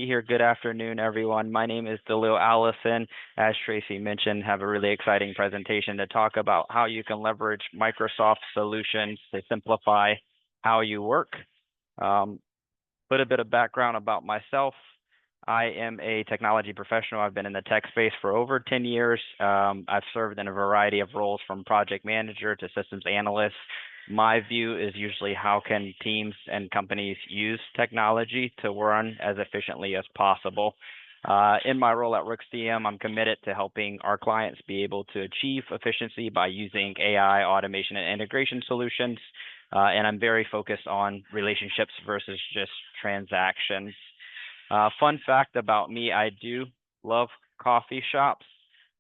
here. Good afternoon, everyone. My name is Daleele Alison. As Tracy mentioned, have a really exciting presentation to talk about how you can leverage Microsoft solutions to simplify how you work. Put a bit of background about myself. I am a technology professional. I've been in the tech space for over 10 years. I've served in a variety of roles from project manager to systems analyst. My view is usually how can teams and companies use technology to run as efficiently as possible. In my role at WorkSTM, I'm committed to helping our clients be able to achieve efficiency by using AI, automation, and integration solutions. And I'm very focused on relationships versus just transactions. Fun fact about me, I do love coffee shops.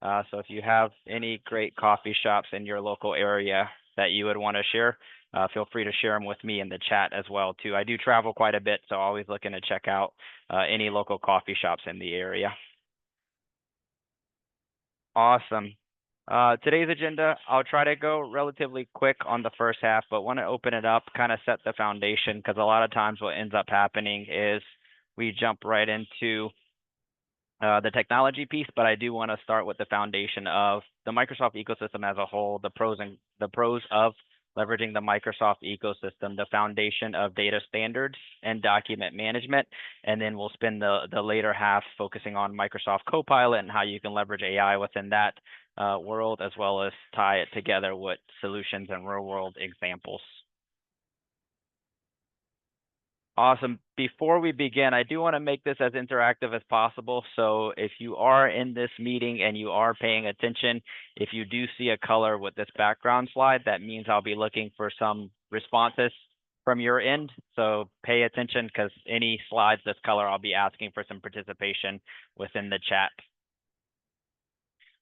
So if you have any great coffee shops in your local area that you would want to share, feel free to share them with me in the chat as well too. I do travel quite a bit, so always looking to check out any local coffee shops in the area. Awesome. Today's agenda, I'll try to go relatively quick on the first half, but want to open it up, kind of set the foundation, because a lot of times what ends up happening is we jump right into the technology piece, but I do want to start with the foundation of the Microsoft ecosystem as a whole, the pros of leveraging the Microsoft ecosystem, the foundation of data standards and document management, and then we'll spend the later half focusing on Microsoft Copilot and how you can leverage AI within that world, as well as tie it together with solutions and real-world examples. Awesome. Before we begin, I do want to make this as interactive as possible. So if you are in this meeting and you are paying attention, if you do see a color with this background slide, that means I'll be looking for some responses from your end. So pay attention, because any slides this color, I'll be asking for some participation within the chat.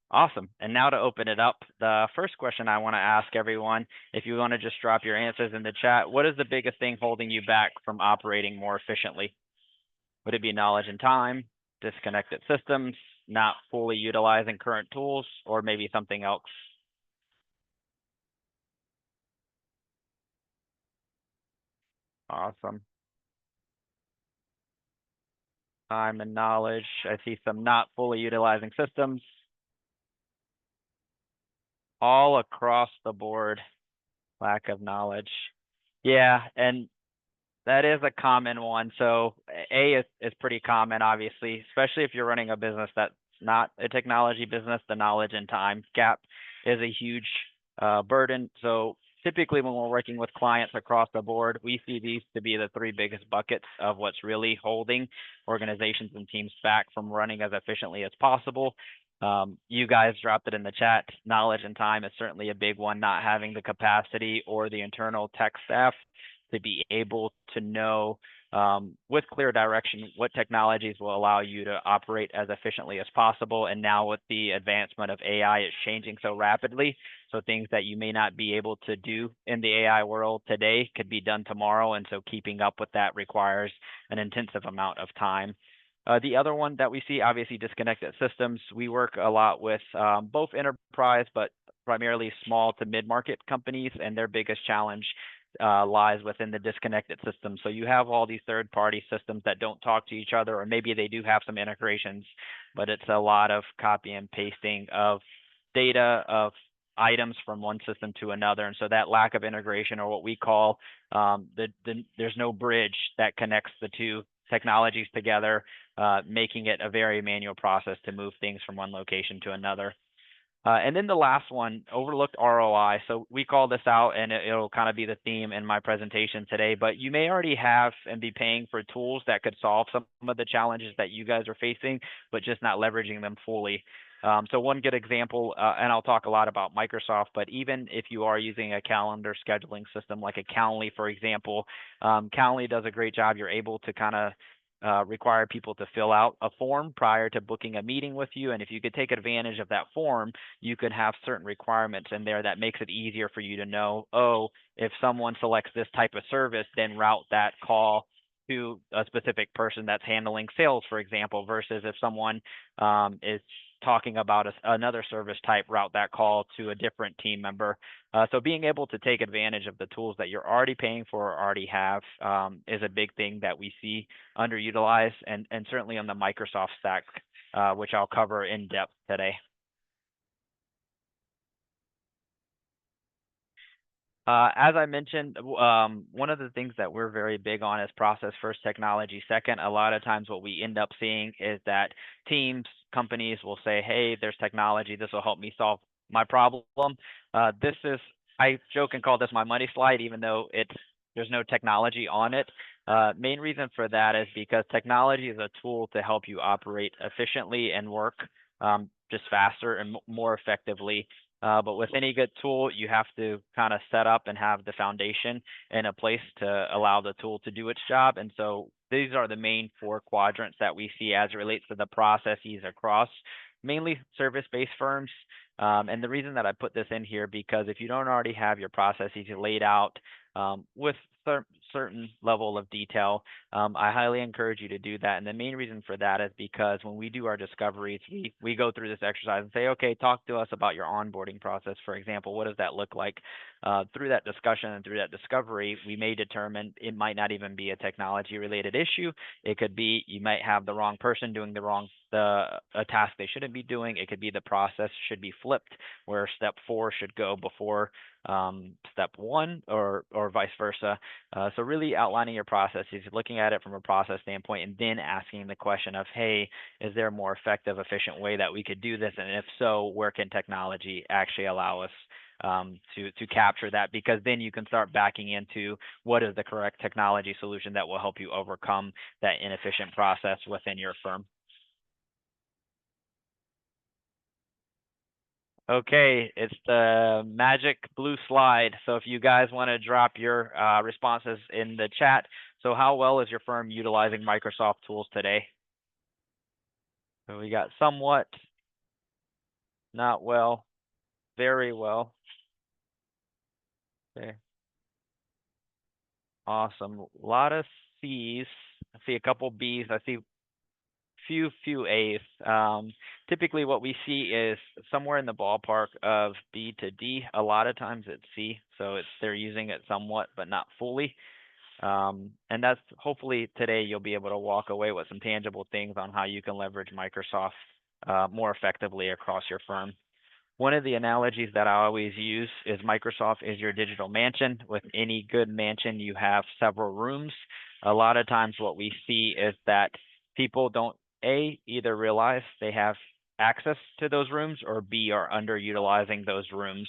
Awesome. And now to open it up, the first question I want to ask everyone, if you want to just drop your answers in the chat, what is the biggest thing holding you back from operating more efficiently? Would it be knowledge and time, disconnected systems, not fully utilizing current tools, or maybe something else? Awesome. Time and knowledge. I see some not fully utilizing systems. All across the board, lack of knowledge. Yeah, and that is a common one. So A is pretty common, obviously, especially if you're running a business that's not a technology business. The knowledge and time gap is a huge burden. So typically when we're working with clients across the board, we see these to be the three biggest buckets of what's really holding organizations and teams back from running as efficiently as possible. You guys dropped it in the chat. Knowledge and time is certainly a big one, not having the capacity or the internal tech staff to be able to know with clear direction what technologies will allow you to operate as efficiently as possible. And now with the advancement of AI, it's changing so rapidly. So things that you may not be able to do in the AI world today could be done tomorrow. And so keeping up with that requires an intensive amount of time. The other one that we see, obviously, disconnected systems. We work a lot with both enterprise, but primarily small to mid-market companies, and their biggest challenge lies within the disconnected system. So you have all these third-party systems that don't talk to each other, or maybe they do have some integrations, but it's a lot of copy and pasting of data, of items from one system to another. And so that lack of integration, or what we call there's no bridge that connects the two technologies together, making it a very manual process to move things from one location to another. And then the last one, overlooked ROI. So we call this out, and it'll kind of be the theme in my presentation today, but you may already have and be paying for tools that could solve some of the challenges that you guys are facing, but just not leveraging them fully. So one good example, and I'll talk a lot about Microsoft, but even if you are using a calendar scheduling system like a Calendly, for example, Calendly does a great job. You're able to kind of require people to fill out a form prior to booking a meeting with you. And if you could take advantage of that form, you could have certain requirements in there that makes it easier for you to know, oh, if someone selects this type of service, then route that call to a specific person that's handling sales, for example, versus if someone is talking about another service type, route that call to a different team member. So being able to take advantage of the tools that you're already paying for or already have is a big thing that we see underutilized, and certainly on the Microsoft stack, which I'll cover in depth today. As I mentioned, one of the things that we're very big on is process first, technology second. A lot of times what we end up seeing is that teams, companies will say, hey, there's technology, this will help me solve my problem. This is, I joke and call this my money slide, even though there's no technology on it. Main reason for that is because technology is a tool to help you operate efficiently and work just faster and more effectively. But with any good tool, you have to kind of set up and have the foundation in a place to allow the tool to do its job. And so these are the main four quadrants that we see as it relates to the processes across mainly service-based firms. And the reason that I put this in here, because if you don't already have your processes laid out with certain level of detail, I highly encourage you to do that. And the main reason for that is because when we do our discoveries, we go through this exercise and say, okay, talk to us about your onboarding process. For example, what does that look like? Through that discussion and through that discovery, we may determine it might not even be a technology related issue. It could be you might have the wrong person doing a task they shouldn't be doing. It could be the process should be flipped, where step 4 should go before step 1, or vice versa. So really outlining your processes, looking at it from a process standpoint, and then asking the question of, hey, is there a more effective, efficient way that we could do this? And if so, where can technology actually allow us to capture that? Because then you can start backing into what is the correct technology solution that will help you overcome that inefficient process within your firm. Okay, it's the magic blue slide. So if you guys want to drop your responses in the chat. So how well is your firm utilizing Microsoft tools today? So we got somewhat, not well, very well. Okay. Awesome. A lot of C's. I see a couple B's. I see few A's. Typically what we see is somewhere in the ballpark of B to D. A lot of times it's C. So they're using it somewhat, but not fully. And that's hopefully today you'll be able to walk away with some tangible things on how you can leverage Microsoft more effectively across your firm. One of the analogies that I always use is Microsoft is your digital mansion. With any good mansion, you have several rooms. A lot of times what we see is that people don't, A, either realize they have access to those rooms, or B, are underutilizing those rooms.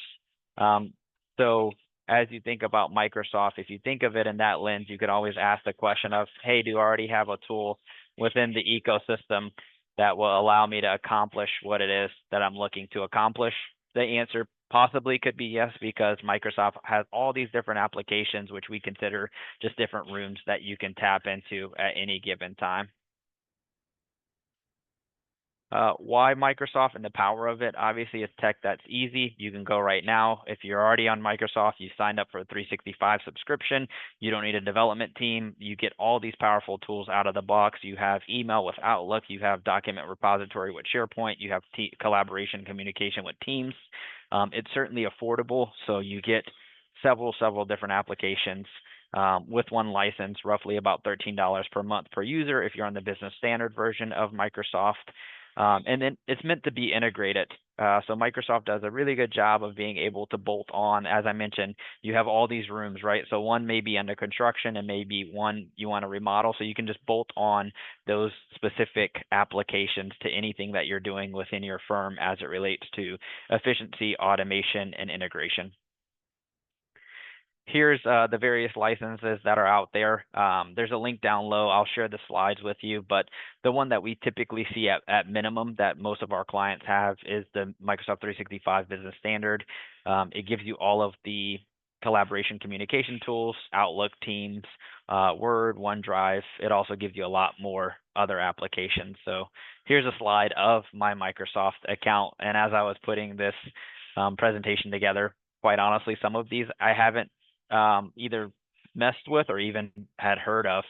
So as you think about Microsoft, if you think of it in that lens, you could always ask the question of, hey, do I already have a tool within the ecosystem that will allow me to accomplish what it is that I'm looking to accomplish? The answer possibly could be yes, because Microsoft has all these different applications, which we consider just different rooms that you can tap into at any given time. Why Microsoft and the power of it? Obviously, it's tech that's easy. You can go right now. If you're already on Microsoft, you signed up for a 365 subscription. You don't need a development team. You get all these powerful tools out of the box. You have email with Outlook. You have document repository with SharePoint. You have collaboration communication with Teams. It's certainly affordable, so you get several different applications with one license, roughly about $13 per month per user if you're on the business standard version of Microsoft. And then it's meant to be integrated. So Microsoft does a really good job of being able to bolt on. As I mentioned, you have all these rooms, right? So one may be under construction and maybe one you want to remodel. So you can just bolt on those specific applications to anything that you're doing within your firm as it relates to efficiency, automation, and integration. Here's the various licenses that are out there. There's a link down low. I'll share the slides with you, but the one that we typically see at minimum that most of our clients have is the Microsoft 365 Business Standard. It gives you all of the collaboration communication tools, Outlook, Teams, Word, OneDrive. It also gives you a lot more other applications. So here's a slide of my Microsoft account. And as I was putting this presentation together, quite honestly, some of these I haven't either messed with or even had heard of.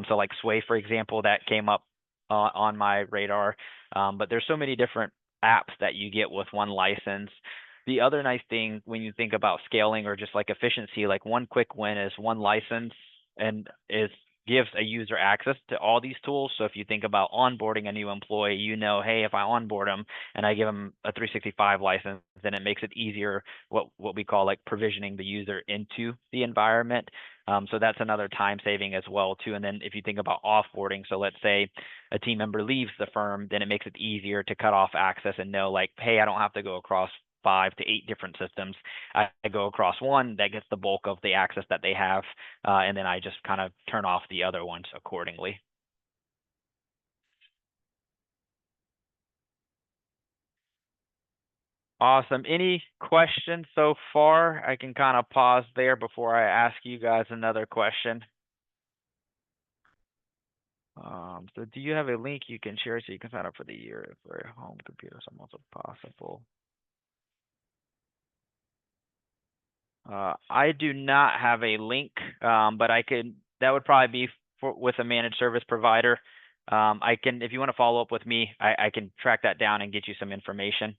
So like Sway, for example, that came up on my radar. But there's so many different apps that you get with one license. The other nice thing when you think about scaling or just like efficiency, like one quick win is one license and is gives a user access to all these tools. So if you think about onboarding a new employee, you know, hey, if I onboard them and I give them a 365 license, then it makes it easier what we call like provisioning the user into the environment. So that's another time saving as well too. And then if you think about offboarding, so let's say a team member leaves the firm, then it makes it easier to cut off access and know like, hey, I don't have to go across 5 to 8 different systems. I go across one that gets the bulk of the access that they have, and then I just kind of turn off the other ones accordingly. Awesome. Any questions so far? I can kind of pause there before I ask you guys another question. So do you have a link you can share so you can sign up for the year for a home computer? So also possible. I do not have a link, but I could. That would probably be with a managed service provider. I can, if you want to follow up with me, I can track that down and get you some information.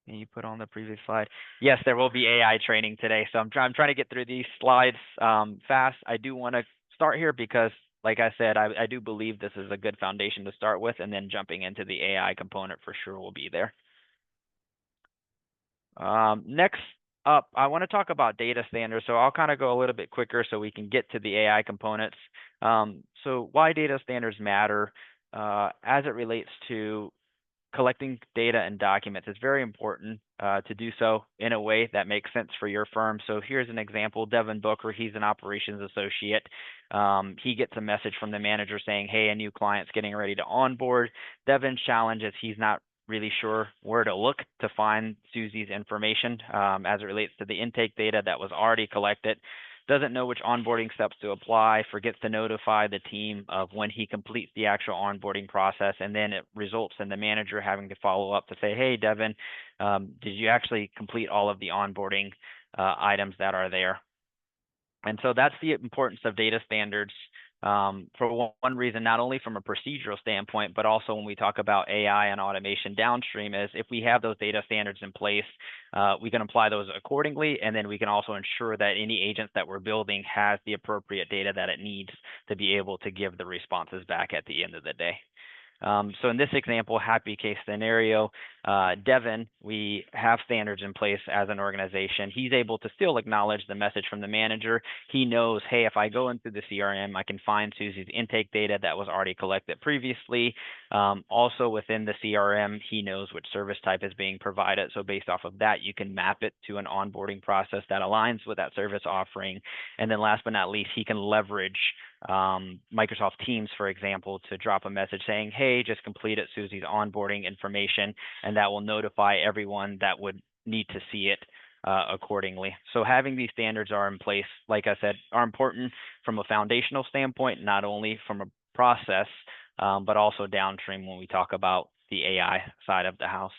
Can you put on the previous slide? Yes, there will be AI training today, so I'm trying to get through these slides fast. I do want to start here because, like I said, I do believe this is a good foundation to start with, and then jumping into the AI component for sure will be there. Next up, I want to talk about data standards. So I'll kind of go a little bit quicker so we can get to the AI components. So why data standards matter as it relates to collecting data and documents. It's very important to do so in a way that makes sense for your firm. So here's an example. Devin Booker, he's an operations associate. He gets a message from the manager saying, hey, a new client's getting ready to onboard. Devin's challenge is he's not really sure where to look to find Susie's information as it relates to the intake data that was already collected, doesn't know which onboarding steps to apply, forgets to notify the team of when he completes the actual onboarding process, and then it results in the manager having to follow up to say, hey, Devin, did you actually complete all of the onboarding items that are there? And so that's the importance of data standards for one reason, not only from a procedural standpoint, but also when we talk about AI and automation downstream, is if we have those data standards in place, we can apply those accordingly, and then we can also ensure that any agents that we're building has the appropriate data that it needs to be able to give the responses back at the end of the day. So in this example, happy case scenario, Devin, we have standards in place as an organization. He's able to still acknowledge the message from the manager. He knows, hey, if I go into the CRM, I can find Susie's intake data that was already collected previously. Also within the CRM, he knows which service type is being provided. So based off of that, you can map it to an onboarding process that aligns with that service offering. And then last but not least, he can leverage Microsoft Teams, for example, to drop a message saying, hey, just completed Susie's onboarding information, and that will notify everyone that would need to see it accordingly. So having these standards are in place, like I said, are important from a foundational standpoint, not only from a process, but also downstream when we talk about the AI side of the house.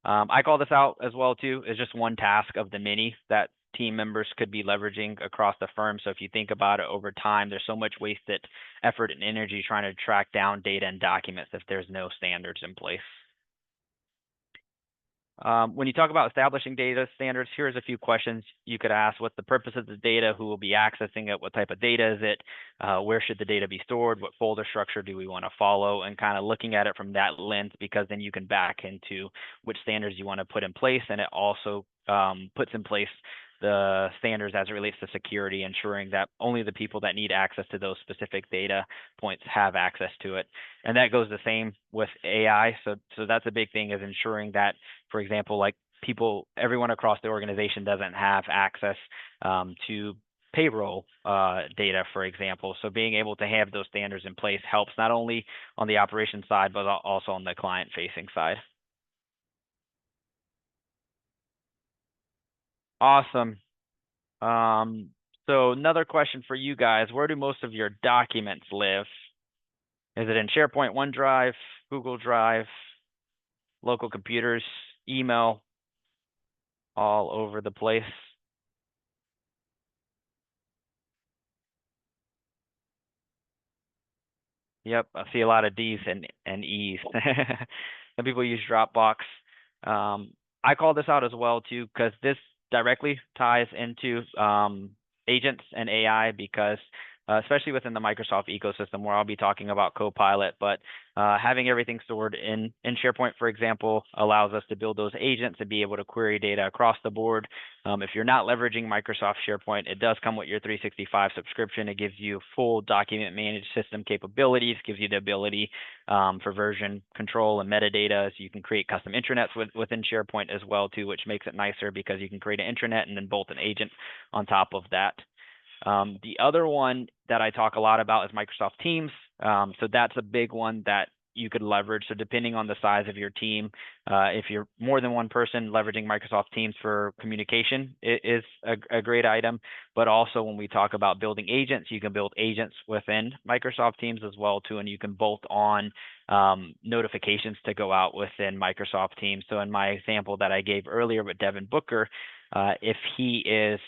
I call this out as well too, as just one task of the many that team members could be leveraging across the firm. So if you think about it over time, there's so much wasted effort and energy trying to track down data and documents if there's no standards in place. When you talk about establishing data standards, here's a few questions you could ask. What's the purpose of the data? Who will be accessing it? What type of data is it? Where should the data be stored? What folder structure do we want to follow? And kind of looking at it from that lens, because then you can back into which standards you want to put in place. And it also puts in place the standards as it relates to security, ensuring that only the people that need access to those specific data points have access to it. And that goes the same with AI. So that's a big thing, is ensuring that, for example, like everyone across the organization doesn't have access to payroll data, for example. So being able to have those standards in place helps not only on the operations side, but also on the client-facing side. Awesome. So another question for you guys: where do most of your documents live? Is it in SharePoint, OneDrive, Google Drive, local computers, email, all over the place? Yep, I see a lot of D's and E's. Some people use Dropbox. Um, I call this out as well too because this directly ties into agents and AI because especially within the Microsoft ecosystem where I'll be talking about Copilot, but having everything stored in SharePoint, for example, allows us to build those agents and be able to query data across the board. If you're not leveraging Microsoft SharePoint, it does come with your 365 subscription. It gives you full document managed system capabilities, gives you the ability for version control and metadata. So you can create custom intranets within SharePoint as well too, which makes it nicer because you can create an intranet and then bolt an agent on top of that. The other one that I talk a lot about is Microsoft Teams. So that's a big one that you could leverage. So depending on the size of your team, if you're more than one person, leveraging Microsoft Teams for communication is a great item. But also when we talk about building agents, you can build agents within Microsoft Teams as well too, and you can bolt on notifications to go out within Microsoft Teams. So in my example that I gave earlier with Devin Booker, if he is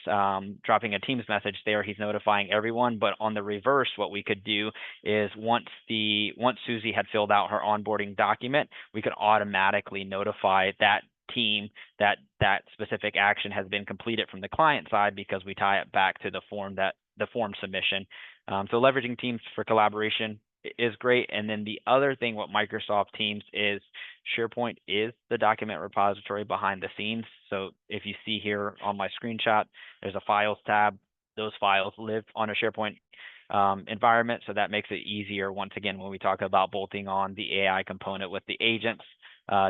dropping a Teams message there, he's notifying everyone. But on the reverse, what we could do is once Susie had filled out her onboarding document, we could automatically notify that team that that specific action has been completed from the client side because we tie it back to the form submission. So leveraging Teams for collaboration is great. And then the other thing with Microsoft Teams is SharePoint is the document repository behind the scenes. So if you see here on my screenshot, there's a files tab. Those files live on a SharePoint environment. So that makes it easier, once again, when we talk about bolting on the AI component with the agents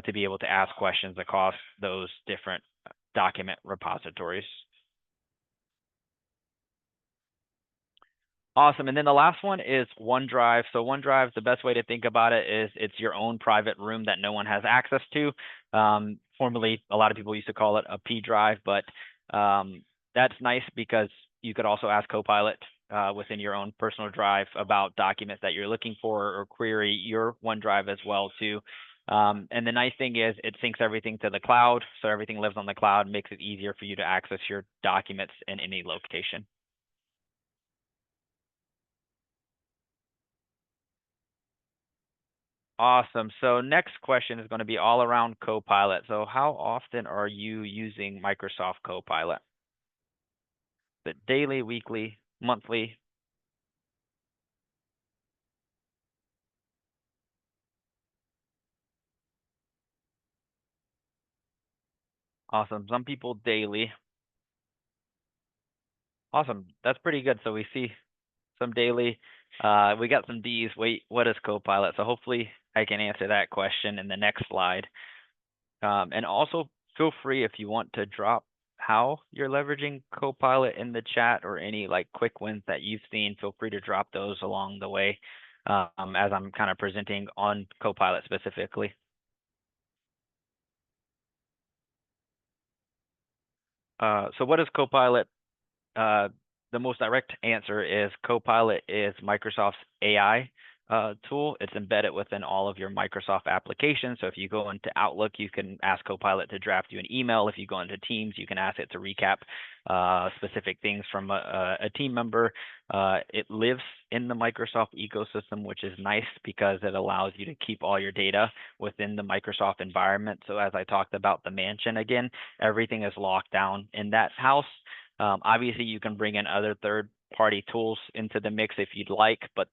to be able to ask questions across those different document repositories. Awesome. And then the last one is OneDrive. So OneDrive, the best way to think about it is it's your own private room that no one has access to. Formerly, a lot of people used to call it a P drive, but that's nice because you could also ask Copilot within your own personal drive about documents that you're looking for or query your OneDrive as well too. And the nice thing is it syncs everything to the cloud. So everything lives on the cloud, makes it easier for you to access your documents in any location. Awesome. So next question is going to be all around Copilot. So how often are you using Microsoft Copilot? Is it daily, weekly, monthly? Awesome. Some people daily. Awesome. That's pretty good. So we see some daily. We got some D's. Wait, what is Copilot? So hopefully I can answer that question in the next slide. And also feel free if you want to drop how you're leveraging Copilot in the chat or any like quick wins that you've seen. Feel free to drop those along the way as I'm kind of presenting on Copilot specifically. So what is Copilot? Uh, the most direct answer is Copilot is Microsoft's AI tool. It's embedded within all of your Microsoft applications. So if you go into Outlook, you can ask Copilot to draft you an email. If you go into Teams, you can ask it to recap specific things from a team member. It lives in the Microsoft ecosystem, which is nice because it allows you to keep all your data within the Microsoft environment. So as I talked about the mansion again, everything is locked down in that house. Obviously, you can bring in other third-party tools into the mix if you'd like, but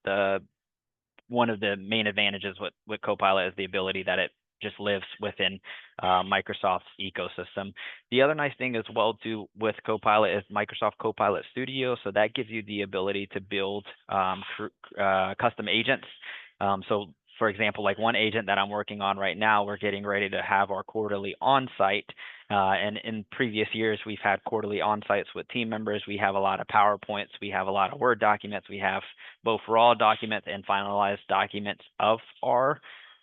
one of the main advantages with Copilot is the ability that it just lives within Microsoft's ecosystem. The other nice thing as well too with Copilot is Microsoft Copilot Studio, so that gives you the ability to build custom agents. So for example, like one agent that I'm working on right now, we're getting ready to have our quarterly on-site. And in previous years, we've had quarterly on-sites with team members. We have a lot of PowerPoints. We have a lot of Word documents. We have both raw documents and finalized documents of our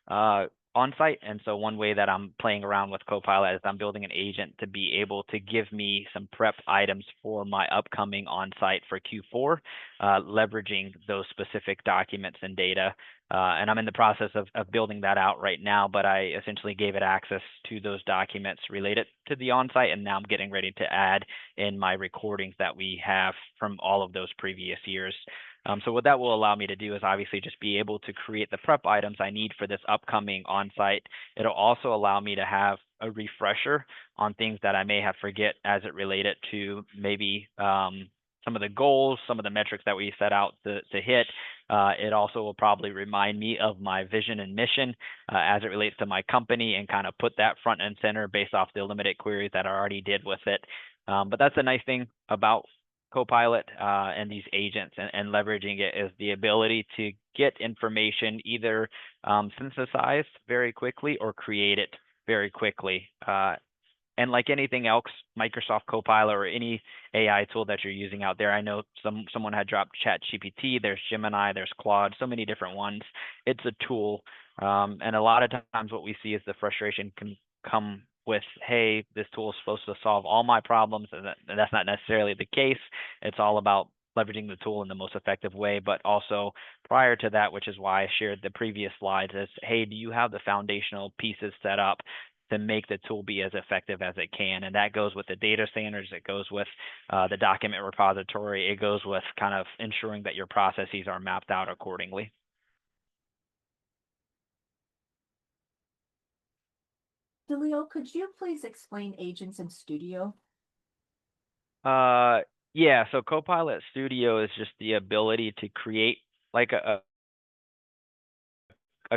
on-site. And so one way that I'm playing around with Copilot is I'm building an agent to be able to give me some prep items for my upcoming on-site for Q4, leveraging those specific documents and data. And I'm in the process of building that out right now, but I essentially gave it access to those documents related to the on-site, and now I'm getting ready to add in my recordings that we have from all of those previous years. So what that will allow me to do is obviously just be able to create the prep items I need for this upcoming on-site. It'll also allow me to have a refresher on things that I may have forget as it related to maybe some of the goals, some of the metrics that we set out to hit. It also will probably remind me of my vision and mission as it relates to my company, and kind of put that front and center based off the limited queries that I already did with it. But that's a nice thing about Copilot and these agents, and leveraging it, is the ability to get information either synthesized very quickly or create it very quickly. And like anything else, Microsoft Copilot or any AI tool that you're using out there, I know someone had dropped ChatGPT, there's Gemini, there's Claude, so many different ones. It's a tool. And a lot of times what we see is the frustration can come with, hey, this tool is supposed to solve all my problems, and that's not necessarily the case. It's all about leveraging the tool in the most effective way. But also prior to that, which is why I shared the previous slides, is, hey, do you have the foundational pieces set up to make the tool be as effective as it can? And that goes with the data standards, it goes with the document repository, it goes with kind of ensuring that your processes are mapped out accordingly. Daleele, could you please explain agents in Studio? Yeah, so Copilot Studio is just the ability to create like a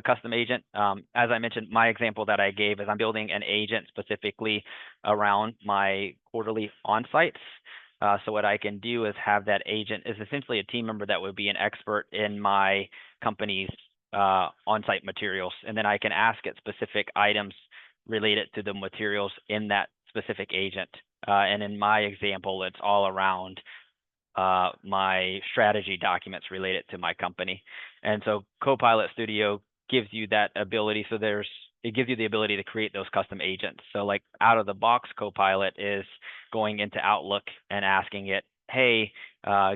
custom agent. As I mentioned, my example that I gave is I'm building an agent specifically around my quarterly on-sites. So what I can do is have that agent is essentially a team member that would be an expert in my company's on-site materials. And then I can ask it specific items related to the materials in that specific agent. And in my example, it's all around my strategy documents related to my company. And so Copilot Studio gives you that ability. So it gives you the ability to create those custom agents. So like out of the box, Copilot is going into Outlook and asking it, hey,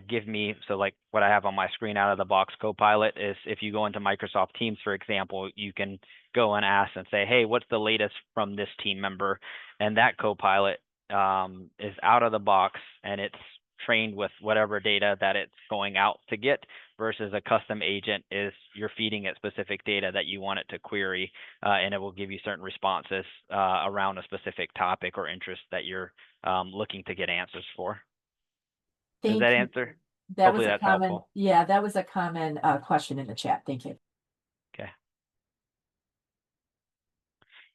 give me, so like what I have on my screen out of the box Copilot is, if you go into Microsoft Teams, for example, you can go and ask and say, hey, what's the latest from this team member? And that Copilot is out of the box, and it's trained with whatever data that it's going out to get, versus a custom agent is you're feeding it specific data that you want it to query, and it will give you certain responses around a specific topic or interest that you're looking to get answers for. Does that Thank you. answer? That was Hopefully a that's common, helpful. yeah, that was a common question in the chat. Thank you. Okay.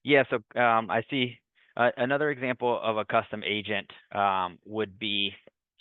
Yeah, so I see another example of a custom agent would be,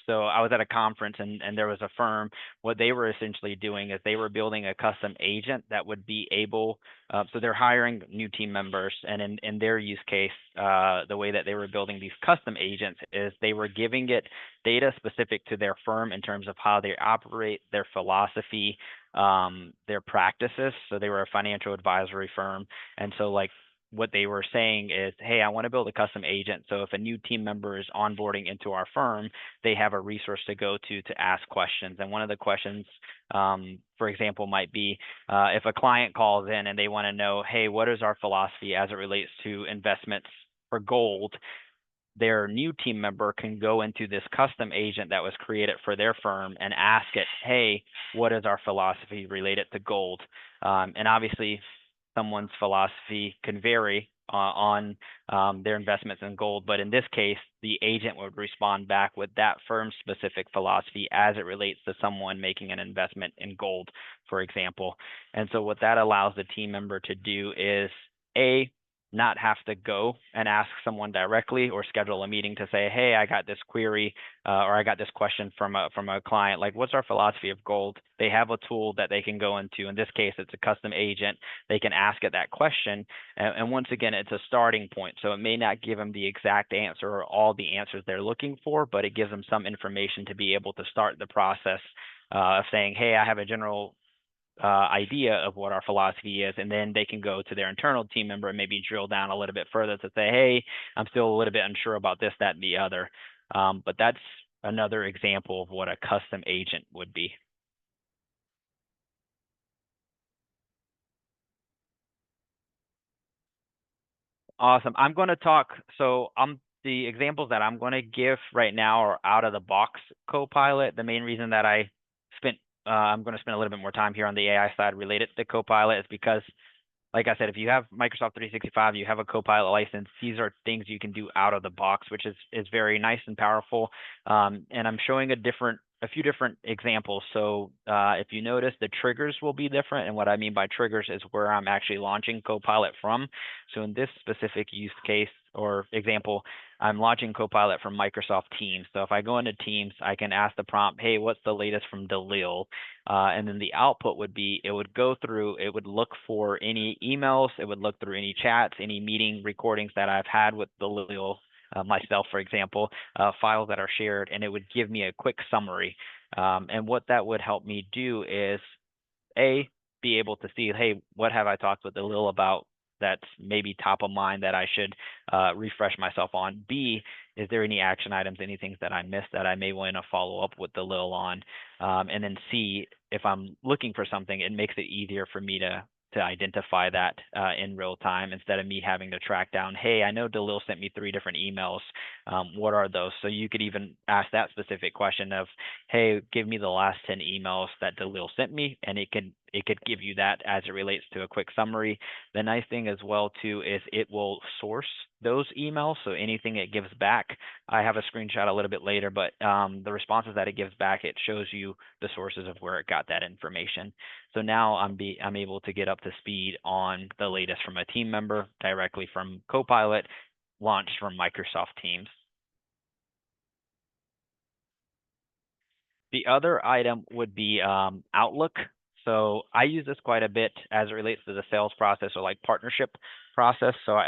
so I was at a conference, and there was a firm. What they were essentially doing is they were building a custom agent that would be able, so they're hiring new team members, and in their use case, the way that they were building these custom agents is they were giving it data specific to their firm in terms of how they operate, their philosophy, their practices. So they were a financial advisory firm. And so like what they were saying is, hey, I want to build a custom agent. So if a new team member is onboarding into our firm, they have a resource to go to ask questions. And one of the questions, for example, might be if a client calls in and they want to know, hey, what is our philosophy as it relates to investments for gold? Their new team member can go into this custom agent that was created for their firm and ask it, hey, what is our philosophy related to gold? And obviously, someone's philosophy can vary on their investments in gold. But in this case, the agent would respond back with that firm's specific philosophy as it relates to someone making an investment in gold, for example. And so what that allows the team member to do is, A, not have to go and ask someone directly or schedule a meeting to say, hey, I got this query or I got this question from a client, like, what's our philosophy of gold? They have a tool that they can go into. In this case, it's a custom agent. They can ask it that question. And once again, it's a starting point. So it may not give them the exact answer or all the answers they're looking for, but it gives them some information to be able to start the process of saying, hey, I have a general idea of what our philosophy is, and then they can go to their internal team member and maybe drill down a little bit further to say, hey, I'm still a little bit unsure about this, that, and the other. But that's another example of what a custom agent would be. Awesome. I'm going to talk, so the examples that I'm going to give right now are out of the box Copilot. The main reason that I spent I'm going to spend a little bit more time here on the AI side related to Copilot is because, like I said, if you have Microsoft 365, you have a Copilot license, these are things you can do out of the box, which is very nice and powerful. And I'm showing a few different examples. So if you notice, the triggers will be different. And what I mean by triggers is where I'm actually launching Copilot from. So in this specific use case or example, I'm launching Copilot from Microsoft Teams. So if I go into Teams, I can ask the prompt, hey, what's the latest from Daleele? And then the output would be, it would go through, it would look for any emails, it would look through any chats, any meeting recordings that I've had with Daleele, myself, for example, files that are shared, and it would give me a quick summary. And what that would help me do is, be able to see, hey, what have I talked with Daleele about that's maybe top of mind that I should refresh myself on? B, is there any action items, any things that I missed that I may want to follow up with Daleele on? And then C, if I'm looking for something, it makes it easier for me to identify that in real time instead of me having to track down, hey, I know Daleele sent me 3 different emails. What are those? So you could even ask that specific question of, hey, give me the last 10 emails that Daleele sent me, and it could give you that as it relates to a quick summary. The nice thing as well too is it will source those emails. So anything it gives back, I have a screenshot a little bit later, but the responses that it gives back, it shows you the sources of where it got that information. So now I'm able to get up to speed on the latest from a team member directly from Copilot, launched from Microsoft Teams. The other item would be Outlook. So I use this quite a bit as it relates to the sales process or like partnership process. So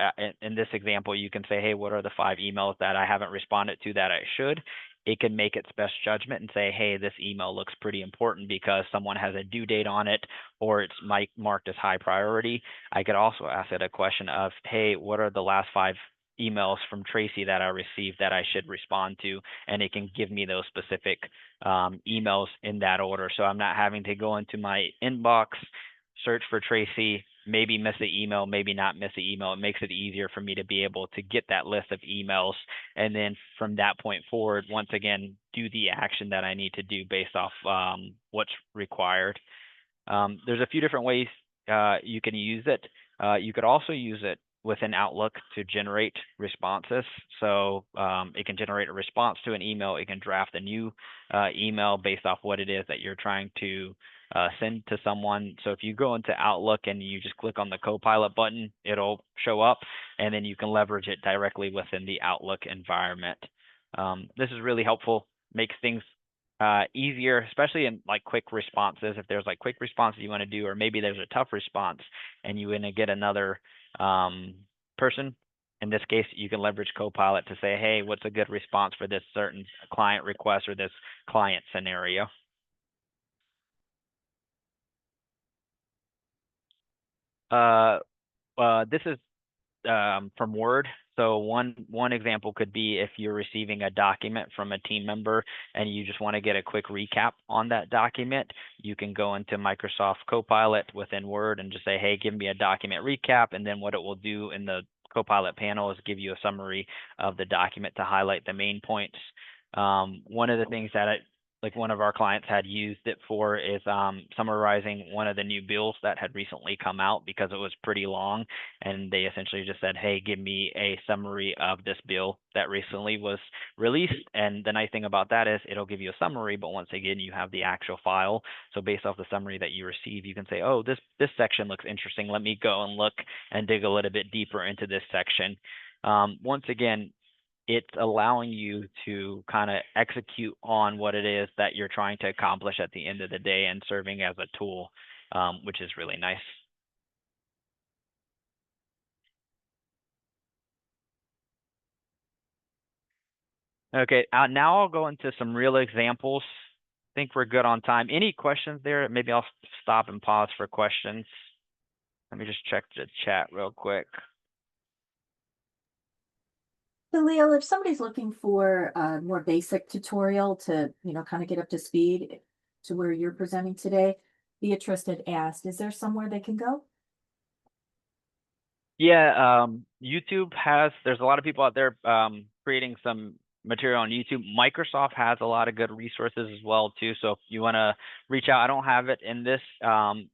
in this example, you can say, hey, what are the 5 emails that I haven't responded to that I should? It can make its best judgment and say, hey, this email looks pretty important because someone has a due date on it or it's marked as high priority. I could also ask it a question of, hey, what are the last 5 emails from Tracy that I received that I should respond to? And it can give me those specific emails in that order. So I'm not having to go into my inbox, search for Tracy, maybe miss the email, maybe not miss the email. It makes it easier for me to be able to get that list of emails. And then from that point forward, once again, do the action that I need to do based off what's required. There's a few different ways you can use it. You could also use it within Outlook to generate responses. So it can generate a response to an email. It can draft a new email based off what it is that you're trying to send to someone. So if you go into Outlook and you just click on the Copilot button, it'll show up, and then you can leverage it directly within the Outlook environment. This is really helpful, makes things easier, especially in like quick responses. If there's like quick responses you want to do, or maybe there's a tough response and you want to get another person. In this case, you can leverage Copilot to say, hey, what's a good response for this certain client request or this client scenario? This is from Word. So one example could be if you're receiving a document from a team member and you just want to get a quick recap on that document, you can go into Microsoft Copilot within Word and just say, hey, give me a document recap. And then what it will do in the Copilot panel is give you a summary of the document to highlight the main points. One of the things that like one of our clients had used it for is summarizing one of the new bills that had recently come out because it was pretty long. And they essentially just said, hey, give me a summary of this bill that recently was released. And the nice thing about that is it'll give you a summary, but once again, you have the actual file. So based off the summary that you receive, you can say, oh, this section looks interesting. Let me go and look and dig a little bit deeper into this section. Once again, it's allowing you to kind of execute on what it is that you're trying to accomplish at the end of the day and serving as a tool, which is really nice. Okay, now I'll go into some real examples. I think we're good on time. Any questions there? Maybe I'll stop and pause for questions. Let me just check the chat real quick. Daleele, if somebody's looking for a more basic tutorial to, kind of get up to speed to where you're presenting today, Beatrice had asked, is there somewhere they can go? Yeah, YouTube there's a lot of people out there creating some material on YouTube. Microsoft has a lot of good resources as well too. So if you want to reach out, I don't have it in this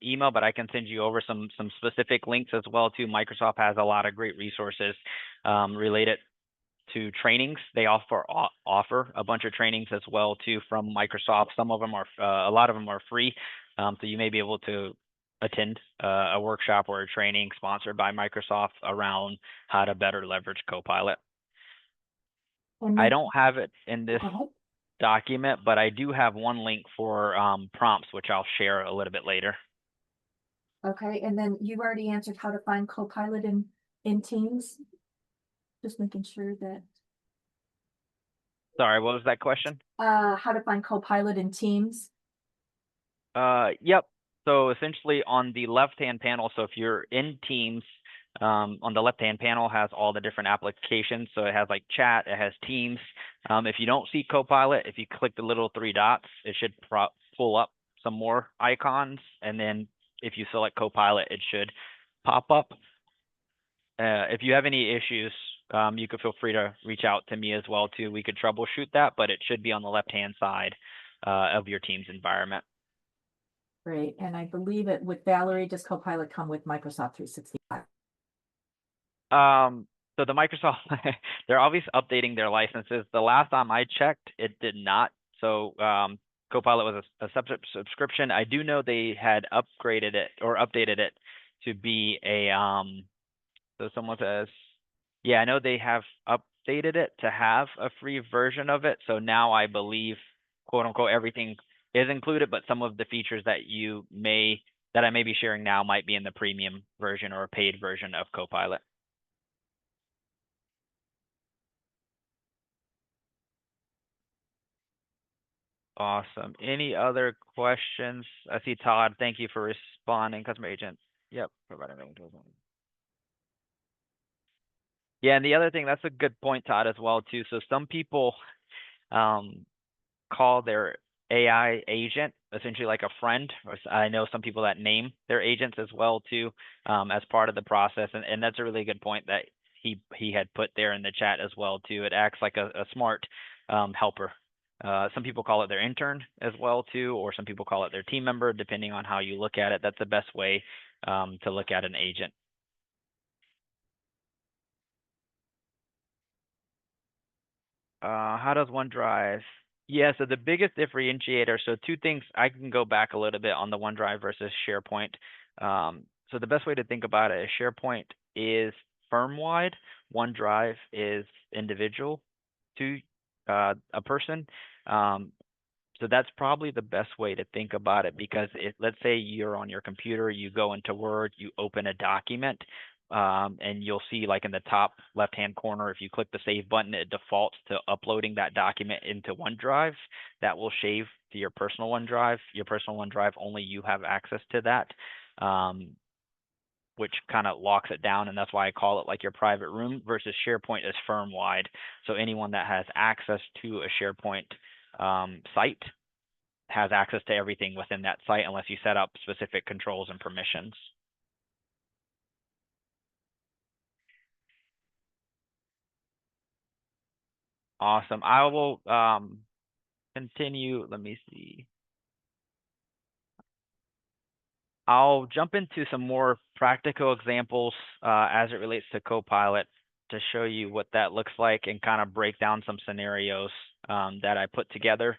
email, but I can send you over some specific links as well too. Microsoft has a lot of great resources related to trainings. They offer a bunch of trainings as well too from Microsoft. Some of them are a lot of them are free, so you may be able to attend a workshop or a training sponsored by Microsoft around how to better leverage Copilot. And I then, don't have it in this go ahead. document, but I do have one link for prompts, which I'll share a little bit later. Okay, and then you already answered how to find Copilot in Teams. Just making sure that Sorry, what was that question? how to find Copilot in Teams. Yep. So essentially on the left-hand panel, so if you're in Teams, on the left-hand panel has all the different applications. So it has like chat, it has Teams. If you don't see Copilot, if you click the little three dots, it should pull up some more icons. And then if you select Copilot, it should pop up. If you have any issues, you could feel free to reach out to me as well too. We could troubleshoot that, but it should be on the left-hand side of your Teams environment. Great, and I believe it with Valerie, does Copilot come with Microsoft 365? So the Microsoft, they're always updating their licenses. The last time I checked, it did not. So Copilot was a separate subscription. I do know they had upgraded it or updated it to be a so someone says, yeah, I know they have updated it to have a free version of it. So now I believe, quote unquote, everything is included, but some of the features that I may be sharing now might be in the premium version or a paid version of Copilot. Awesome. Any other questions? I see Todd. Thank you for responding. Customer agent. Yep. Providing mailing tools. Yeah, and the other thing, that's a good point, Todd, as well too. So some people call their AI agent essentially like a friend. I know some people that name their agents as well too, as part of the process, and that's a really good point that he had put there in the chat as well too. It acts like a smart helper. Some people call it their intern as well too, or some people call it their team member, depending on how you look at it. That's the best way to look at an agent. How does OneDrive? Yeah, so the biggest differentiator, so two things, I can go back a little bit on the OneDrive versus SharePoint. So the best way to think about it is SharePoint is firm-wide, OneDrive is individual to a person. So that's probably the best way to think about it, because let's say you're on your computer, you go into Word, you open a document, and you'll see like in the top left-hand corner, if you click the save button, it defaults to uploading that document into OneDrive. That will shave to your personal OneDrive. Your personal OneDrive, only you have access to that, which kind of locks it down, and that's why I call it like your private room, versus SharePoint is firm-wide. So anyone that has access to a SharePoint site has access to everything within that site, unless you set up specific controls and permissions. Awesome. I will continue. Let me see. I'll jump into some more practical examples as it relates to Copilot to show you what that looks like and kind of break down some scenarios that I put together.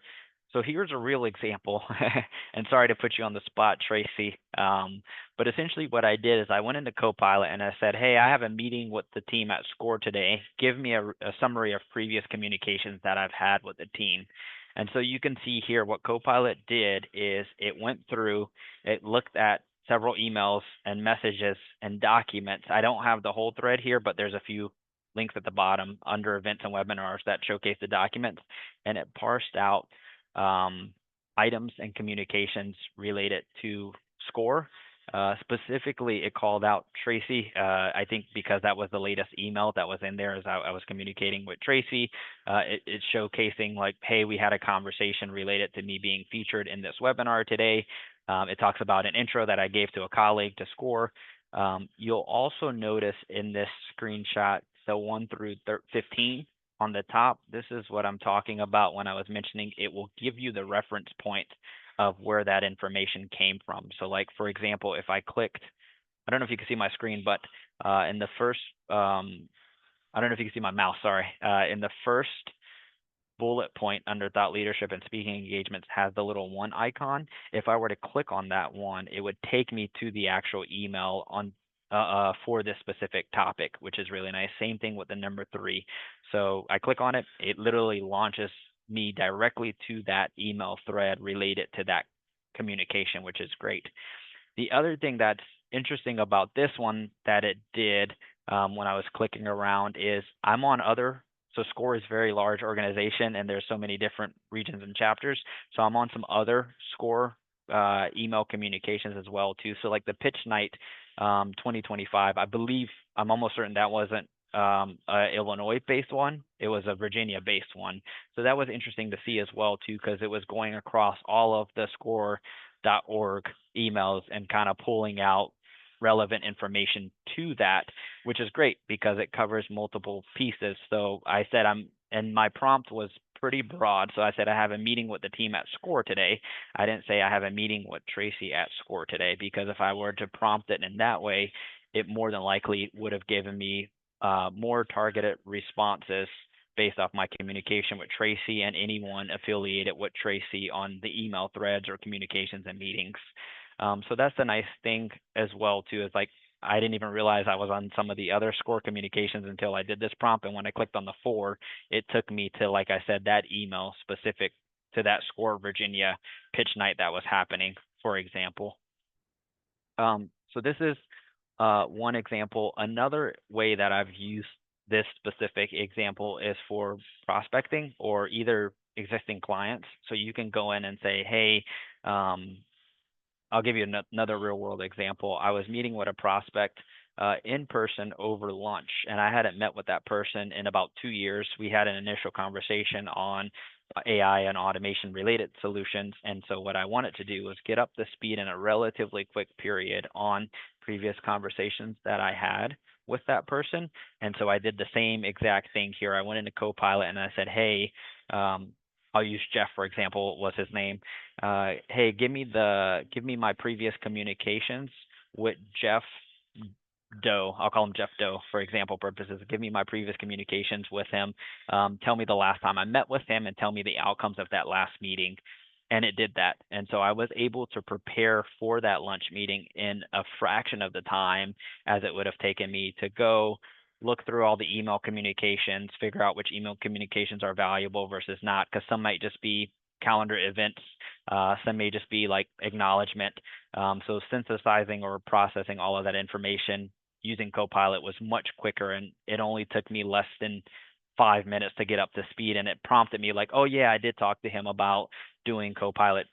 So here's a real example, and sorry to put you on the spot, Tracy. But essentially what I did is I went into Copilot and I said, hey, I have a meeting with the team at SCORE today. Give me a summary of previous communications that I've had with the team. And so you can see here what Copilot did is it went through, it looked at several emails and messages and documents. I don't have the whole thread here, but there's a few links at the bottom under events and webinars that showcase the documents, and it parsed out items and communications related to SCORE. Specifically, it called out Tracy, I think because that was the latest email that was in there as I was communicating with Tracy. It's showcasing like, hey, we had a conversation related to me being featured in this webinar today. It talks about an intro that I gave to a colleague to SCORE. You'll also notice in this screenshot, so 1 through 15, on the top, this is what I'm talking about when I was mentioning it will give you the reference point of where that information came from. So like, for example, if I clicked, I don't know if you can see my screen, but in the first, I don't know if you can see my mouse, sorry. In the first bullet point under thought leadership and speaking engagements has the little one icon. If I were to click on that one, it would take me to the actual email on for this specific topic, which is really nice. Same thing with the number 3. So I click on it, it literally launches me directly to that email thread related to that communication, which is great. The other thing that's interesting about this one that it did when I was clicking around is I'm on other. So SCORE is a very large organization, and there's so many different regions and chapters. So I'm on some other SCORE email communications as well too. So like the pitch night 2025, I believe I'm almost certain that wasn't a Illinois-based one. It was a Virginia-based one. So that was interesting to see as well too, because it was going across all of the SCORE.org emails and kind of pulling out relevant information to that, which is great because it covers multiple pieces. So I said and my prompt was pretty broad. So I said I have a meeting with the team at SCORE today. I didn't say I have a meeting with Tracy at SCORE today, because if I were to prompt it in that way, it more than likely would have given me more targeted responses based off my communication with Tracy and anyone affiliated with Tracy on the email threads or communications and meetings. So that's the nice thing as well too, is like I didn't even realize I was on some of the other SCORE communications until I did this prompt. And when I clicked on the 4, it took me to, like I said, that email specific to that SCORE Virginia pitch night that was happening, for example. So this is one example. Another way that I've used this specific example is for prospecting or either existing clients. So you can go in and say, hey, I'll give you another real world example. I was meeting with a prospect in person over lunch, and I hadn't met with that person in about 2 years. We had an initial conversation on AI and automation related solutions. And so what I wanted to do was get up to speed in a relatively quick period on previous conversations that I had with that person. And so I did the same exact thing here. I went into Copilot and I said, hey, I'll use Jeff, for example, was his name. Hey, give me my previous communications with Jeff Doe. I'll call him Jeff Doe for example purposes. Give me my previous communications with him. Tell me the last time I met with him and tell me the outcomes of that last meeting. And it did that. And so I was able to prepare for that lunch meeting in a fraction of the time as it would have taken me to go look through all the email communications, figure out which email communications are valuable versus not, because some might just be calendar events, some may just be like acknowledgement. So synthesizing or processing all of that information using Copilot was much quicker, and it only took me less than 5 minutes to get up to speed. And it prompted me like, oh yeah, I did talk to him about doing Copilot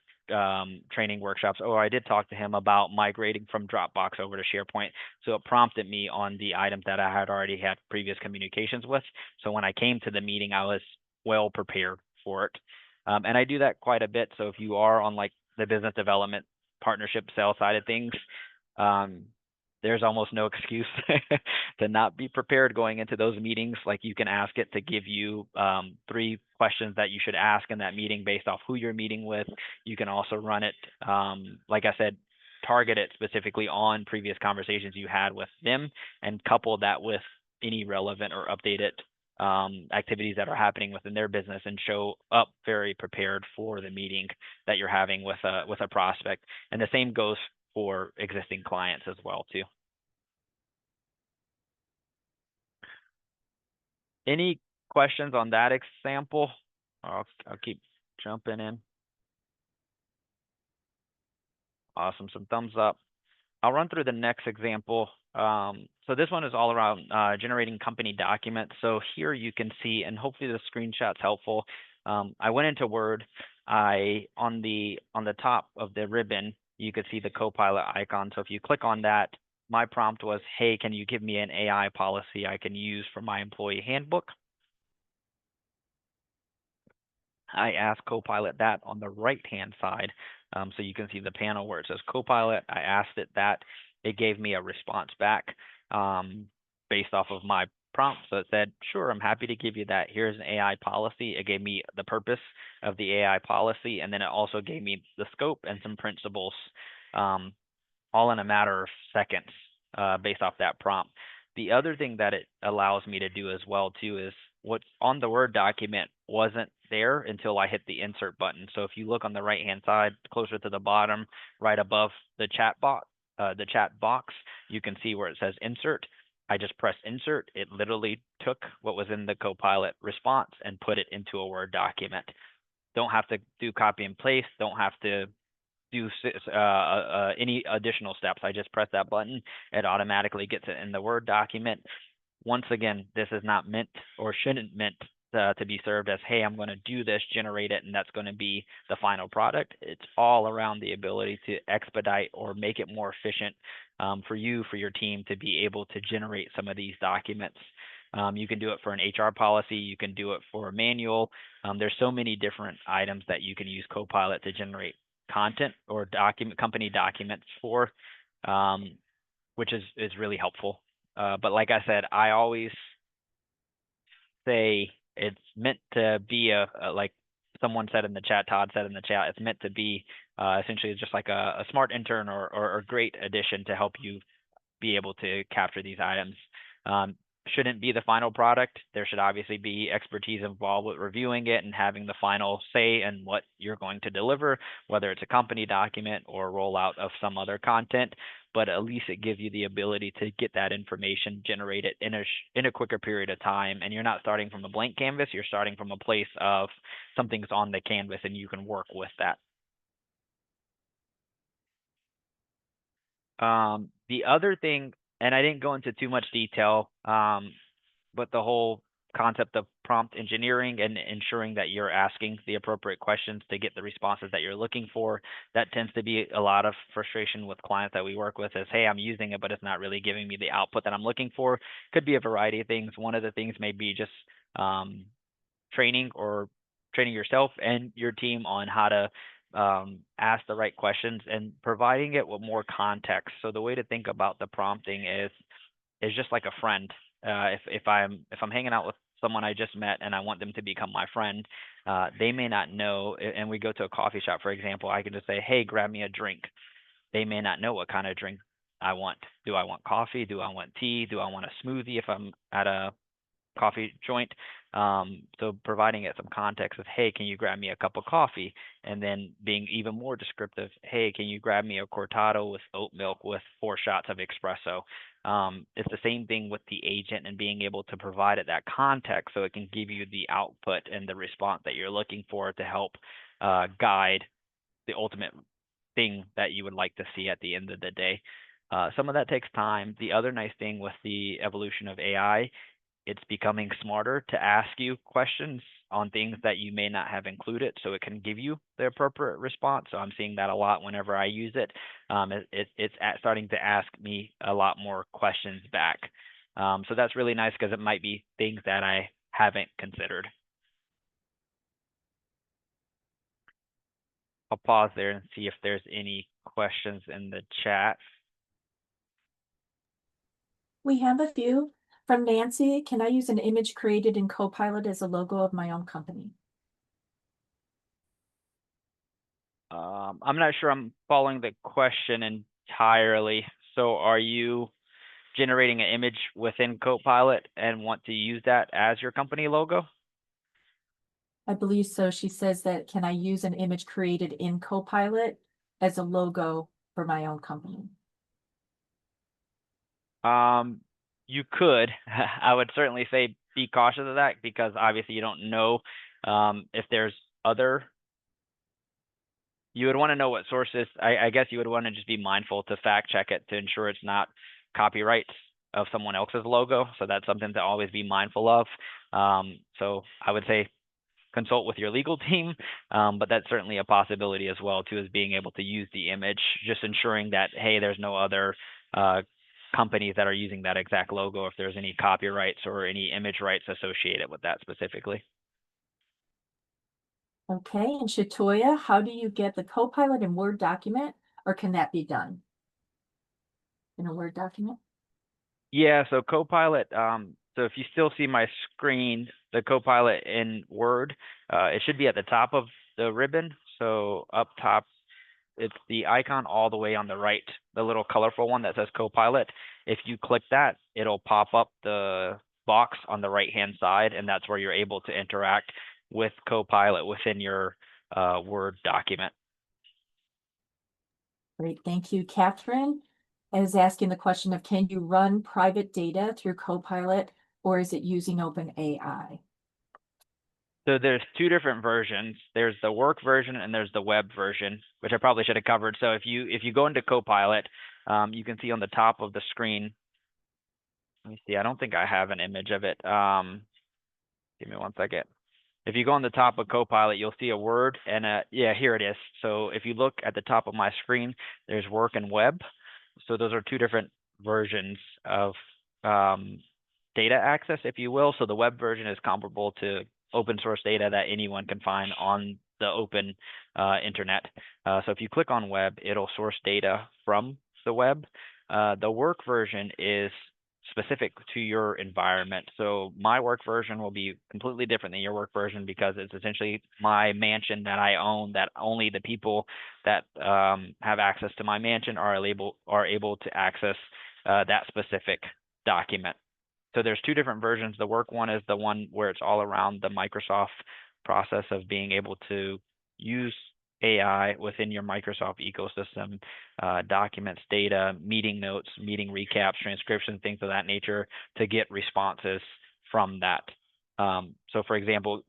training workshops, or I did talk to him about migrating from Dropbox over to SharePoint. So it prompted me on the items that I had already had previous communications with. So when I came to the meeting, I was well prepared for it. And I do that quite a bit. So if you are on like the business development partnership sales side of things, there's almost no excuse to not be prepared going into those meetings. Like you can ask it to give you 3 questions that you should ask in that meeting based off who you're meeting with. You can also run it, like I said, target it specifically on previous conversations you had with them and couple that with any relevant or updated activities that are happening within their business and show up very prepared for the meeting that you're having with a prospect. And the same goes for existing clients as well too. Any questions on that example? I'll keep jumping in. Awesome, some thumbs up. I'll run through the next example. So this one is all around generating company documents. So here you can see, and hopefully the screenshot's helpful. I went into Word. On the top of the ribbon, you could see the Copilot icon. So if you click on that, my prompt was, hey, can you give me an AI policy I can use for my employee handbook? I asked Copilot that on the right-hand side. So you can see the panel where it says Copilot. I asked it that. It gave me a response back based off of my prompt. So it said, sure, I'm happy to give you that. Here's an AI policy. It gave me the purpose of the AI policy, and then it also gave me the scope and some principles, um, all in a matter of seconds, based off that prompt. The other thing that it allows me to do as well too is what's on the Word document wasn't there until I hit the insert button. So if you look on the right hand side, closer to the bottom, right above the chat box, you can see where it says insert. I just pressed insert. It literally took what was in the Copilot response and put it into a Word document. Don't have to do copy and paste. Don't have to do any additional steps. I just press that button. It automatically gets it in the Word document. Once again, this is not meant or shouldn't meant to be served as, hey, I'm going to do this, generate it, and that's going to be the final product. It's all around the ability to expedite or make it more efficient for you, for your team to be able to generate some of these documents. You can do it for an HR policy. You can do it for a manual. There's so many different items that you can use Copilot to generate content or company documents for, which is really helpful. But like I said, I always say it's meant to be like someone said in the chat, Todd said in the chat, it's meant to be essentially just like a smart intern or a great addition to help you be able to capture these items. Shouldn't be the final product. There should obviously be expertise involved with reviewing it and having the final say in what you're going to deliver, whether it's a company document or rollout of some other content. But at least it gives you the ability to get that information generated in a quicker period of time. And you're not starting from a blank canvas. You're starting from a place of something's on the canvas and you can work with that. The other thing, and I didn't go into too much detail, but the whole concept of prompt engineering and ensuring that you're asking the appropriate questions to get the responses that you're looking for, that tends to be a lot of frustration with clients that we work with is, hey, I'm using it, but it's not really giving me the output that I'm looking for. Could be a variety of things. One of the things may be just training yourself and your team on how to ask the right questions and providing it with more context. So the way to think about the prompting is just like a friend. If I'm hanging out with someone I just met and I want them to become my friend, they may not know. And we go to a coffee shop, for example, I can just say, "Hey, grab me a drink." They may not know what kind of drink I want. Do I want coffee? Do I want tea? Do I want a smoothie if I'm at a coffee joint? So providing it some context of, hey, can you grab me a cup of coffee? And then being even more descriptive, hey, can you grab me a cortado with oat milk with 4 shots of espresso? It's the same thing with the agent and being able to provide it that context so it can give you the output and the response that you're looking for to help guide the ultimate thing that you would like to see at the end of the day. Some of that takes time. The other nice thing with the evolution of AI, it's becoming smarter to ask you questions on things that you may not have included, so it can give you the appropriate response. So I'm seeing that a lot whenever I use it. It's starting to ask me a lot more questions back. So that's really nice because it might be things that I haven't considered. I'll pause there and see if there's any questions in the chat. We have a few. From Nancy, can I use an image created in Copilot as a logo of my own company? I'm not sure I'm following the question entirely. So are you generating an image within Copilot and want to use that as your company logo? I believe so. She says that, can I use an image created in Copilot as a logo for my own company? You could. I would certainly say be cautious of that because obviously you don't know if there's other. You would want to know what sources. I guess you would want to just be mindful to fact check it to ensure it's not copyrights of someone else's logo. So that's something to always be mindful of. So I would say consult with your legal team, but that's certainly a possibility as well too, is being able to use the image, just ensuring that, hey, there's no other companies that are using that exact logo if there's any copyrights or any image rights associated with that specifically. Okay, and Shatoya, how do you get the Copilot in Word document, or can that be done? In a Word document? Yeah, so Copilot, So if you still see my screen, the Copilot in Word, it should be at the top of the ribbon. So up top, it's the icon all the way on the right, the little colorful one that says Copilot. If you click that, it'll pop up the box on the right-hand side, and that's where you're able to interact with Copilot within your Word document. Great, thank you. Catherine is asking the question of, can you run private data through Copilot, or is it using OpenAI? So there's two different versions. There's the work version and there's the web version, which I probably should have covered. So if you go into Copilot, you can see on the top of the screen. Let me see. I don't think I have an image of it. Give me one second. If you go on the top of Copilot, you'll see a word and yeah, here it is. So if you look at the top of my screen, there's work and web. So those are two different versions of data access, if you will. So the web version is comparable to open source data that anyone can find on the open internet. So if you click on web, it'll source data from the web. The work version is specific to your environment. So my work version will be completely different than your work version because it's essentially my mansion that I own, that only the people that have access to my mansion are able to access that specific document. So there's two different versions. The work one is the one where it's all around the Microsoft process of being able to use AI within your Microsoft ecosystem, documents, data, meeting notes, meeting recaps, transcriptions, things of that nature to get responses from that. So for example,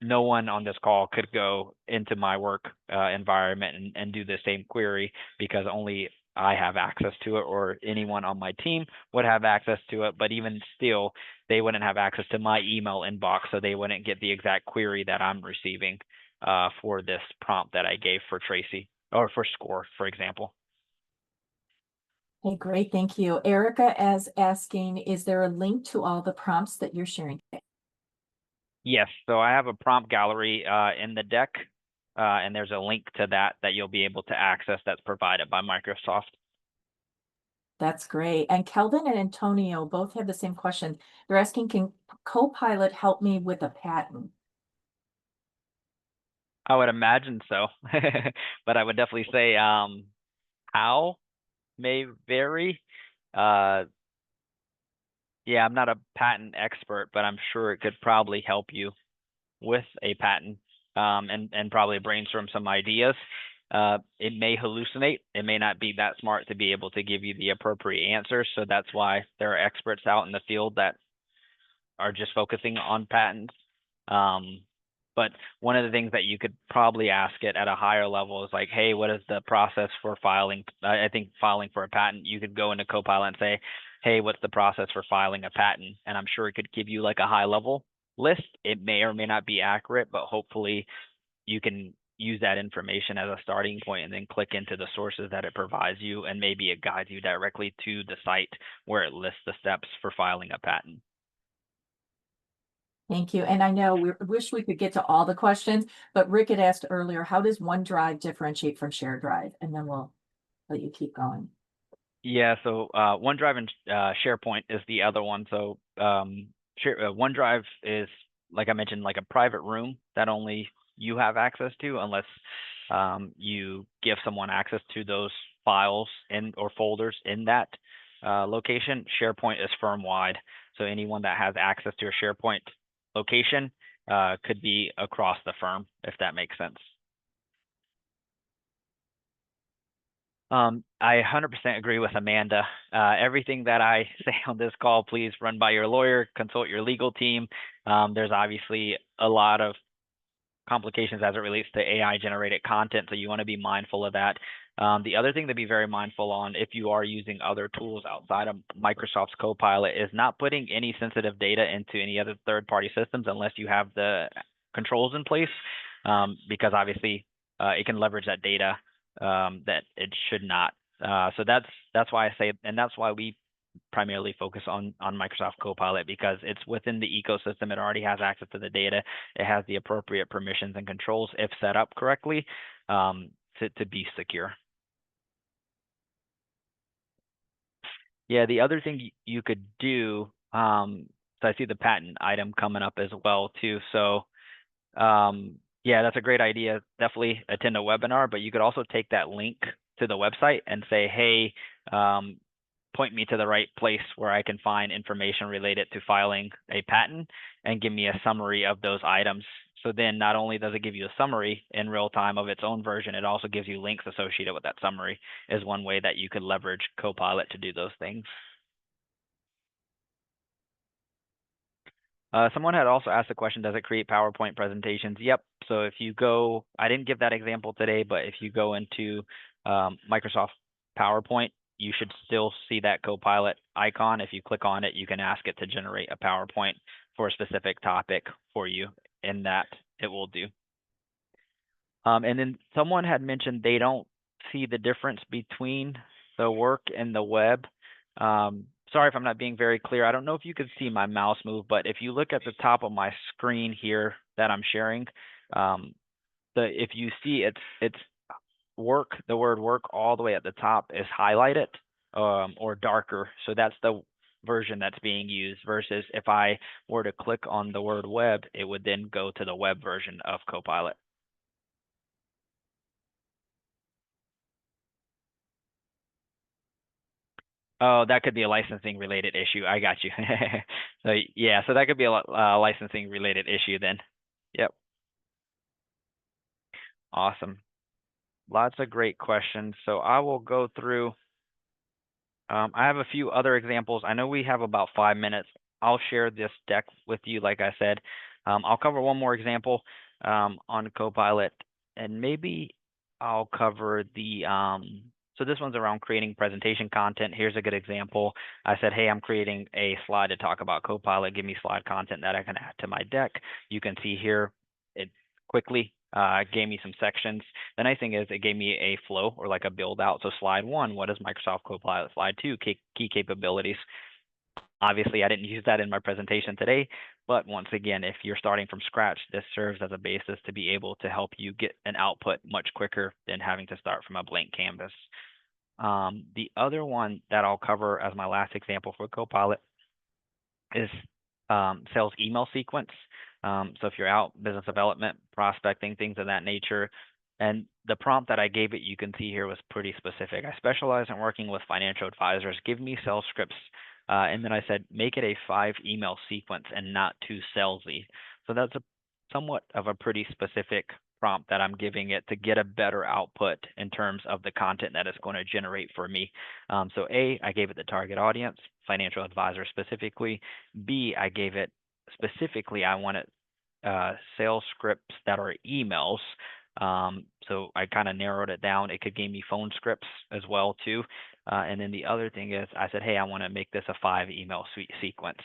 no one on this call could go into my work environment and do the same query because only I have access to it, or anyone on my team would have access to it. But even still, they wouldn't have access to my email inbox, so they wouldn't get the exact query that I'm receiving for this prompt that I gave for Tracy or for Score, for example. Okay, great, thank you. Erica is asking, is there a link to all the prompts that you're sharing today? Yes, so I have a prompt gallery in the deck, and there's a link to that you'll be able to access that's provided by Microsoft. That's great. And Kelvin and Antonio both have the same question. They're asking, can Copilot help me with a patent? I would imagine so, but I would definitely say how may vary. Uh, yeah, I'm not a patent expert, but I'm sure it could probably help you with a patent, and probably brainstorm some ideas. It may hallucinate. It may not be that smart to be able to give you the appropriate answers. So that's why there are experts out in the field that are just focusing on patents. But one of the things that you could probably ask it at a higher level is like, hey, what is the process for filing? I think filing for a patent, you could go into Copilot and say, hey, what's the process for filing a patent? And I'm sure it could give you like a high level list. It may or may not be accurate, but hopefully you can use that information as a starting point and then click into the sources that it provides you, and maybe it guides you directly to the site where it lists the steps for filing a patent. Thank you. And I know we wish we could get to all the questions, but Rick had asked earlier, how does OneDrive differentiate from Shared Drive? And then we'll let you keep going. Yeah, so OneDrive and SharePoint is the other one. So OneDrive is, like I mentioned, like a private room that only you have access to, unless you give someone access to those files or folders in that location. SharePoint is firm-wide, so anyone that has access to a SharePoint location could be across the firm, if that makes sense. I 100% agree with Amanda. Everything that I say on this call, please run by your lawyer, consult your legal team. There's obviously a lot of complications as it relates to AI generated content, so you want to be mindful of that. The other thing to be very mindful on if you are using other tools outside of Microsoft's Copilot is not putting any sensitive data into any other third-party systems unless you have the controls in place, because obviously it can leverage that data that it should not. So that's why I say, and that's why we primarily focus on Microsoft Copilot, because it's within the ecosystem. It already has access to the data. It has the appropriate permissions and controls if set up correctly to be secure. Yeah, the other thing you could do, So I see the patent item coming up as well too. So yeah, that's a great idea. Definitely attend a webinar, but you could also take that link to the website and say, hey, point me to the right place where I can find information related to filing a patent and give me a summary of those items. So then not only does it give you a summary in real time of its own version, it also gives you links associated with that summary is one way that you could leverage Copilot to do those things. Someone had also asked the question, does it create PowerPoint presentations? Yep. So if you go, I didn't give that example today, but if you go into Microsoft PowerPoint, you should still see that Copilot icon. If you click on it, you can ask it to generate a PowerPoint for a specific topic for you, and that it will do. And then someone had mentioned they don't see the difference between the work and the web. Sorry if I'm not being very clear. I don't know if you can see my mouse move, but if you look at the top of my screen here that I'm sharing, if you see it's work, the word work all the way at the top is highlighted or darker. So that's the version that's being used versus if I were to click on the word web, it would then go to the web version of Copilot. Oh, that could be a licensing related issue. I got you. So yeah, so that could be a licensing related issue then. Yep. Awesome. Lots of great questions. So I will go through. I have a few other examples. I know we have about 5 minutes. I'll share this deck with you, like I said. I'll cover one more example on Copilot, and maybe I'll cover the so this one's around creating presentation content. Here's a good example. I said, hey, I'm creating a slide to talk about Copilot. Give me slide content that I can add to my deck. You can see here it quickly gave me some sections. The nice thing is it gave me a flow or like a build out. So slide 1, what is Microsoft Copilot? Slide 2, key capabilities. Obviously, I didn't use that in my presentation today, but once again, if you're starting from scratch, this serves as a basis to be able to help you get an output much quicker than having to start from a blank canvas. The other one that I'll cover as my last example for Copilot is sales email sequence. So if you're out business development, prospecting, things of that nature, and the prompt that I gave it, you can see here was pretty specific. I specialize in working with financial advisors. Give me sales scripts. And then I said, make it a 5 email sequence and not too salesy. So that's a somewhat of a pretty specific prompt that I'm giving it to get a better output in terms of the content that it's going to generate for me. So A, I gave it the target audience, financial advisor specifically. B, I gave it specifically, I wanted sales scripts that are emails. So I kind of narrowed it down. It could give me phone scripts as well too. And then the other thing is I said, hey, I want to make this a 5 email sequence.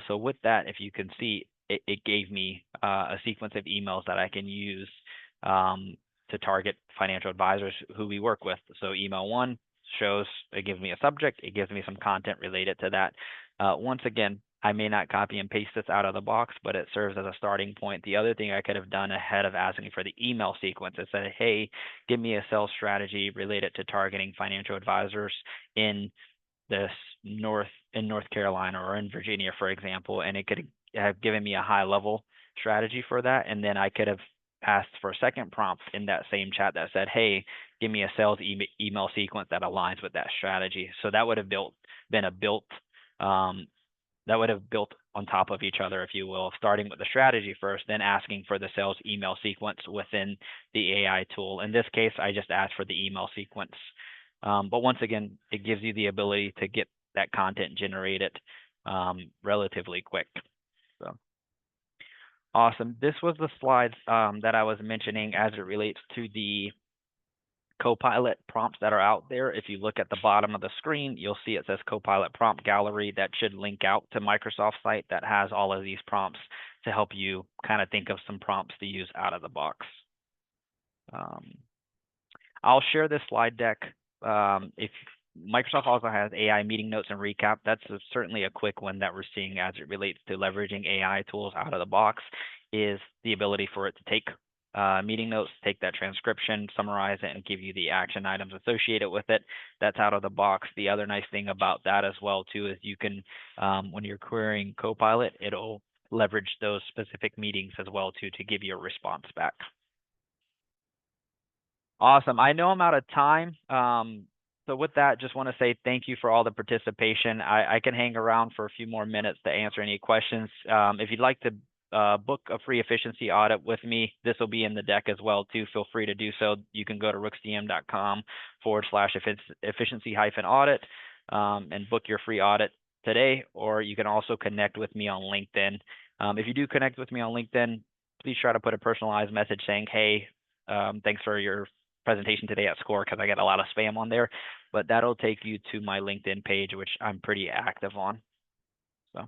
So with that, if you can see, it gave me a sequence of emails that I can use to target financial advisors who we work with. So email 1 shows, it gives me a subject, it gives me some content related to that. Once again, I may not copy and paste this out of the box, but it serves as a starting point. The other thing I could have done ahead of asking for the email sequence is said, hey, give me a sales strategy related to targeting financial advisors in North Carolina or in Virginia, for example, and it could have given me a high level strategy for that. And then I could have asked for a second prompt in that same chat that said, hey, give me a sales email sequence that aligns with that strategy. So that would have been a built that would have built on top of each other, if you will, starting with the strategy first, then asking for the sales email sequence within the AI tool. In this case, I just asked for the email sequence. But once again, it gives you the ability to get that content generated relatively quick. So awesome. This was the slides that I was mentioning as it relates to the Copilot prompts that are out there. If you look at the bottom of the screen, you'll see it says Copilot Prompt Gallery. That should link out to Microsoft site that has all of these prompts to help you kind of think of some prompts to use out of the box. I'll share this slide deck. If Microsoft also has AI meeting notes and recap, that's certainly a quick one that we're seeing as it relates to leveraging AI tools out of the box, is the ability for it to take meeting notes, take that transcription, summarize it, and give you the action items associated with it. That's out of the box. The other nice thing about that as well too is you can, when you're querying Copilot, it'll leverage those specific meetings as well too to give you a response back. Awesome. I know I'm out of time. So with that, just want to say thank you for all the participation. I can hang around for a few more minutes to answer any questions. If you'd like to book a free efficiency audit with me, this will be in the deck as well too. Feel free to do so. You can go to rooksdm.com/efficiency-audit and book your free audit today, or you can also connect with me on LinkedIn. If you do connect with me on LinkedIn, please try to put a personalized message saying, hey, thanks for your presentation today at SCORE, because I get a lot of spam on there, but that'll take you to my LinkedIn page, which I'm pretty active on. So.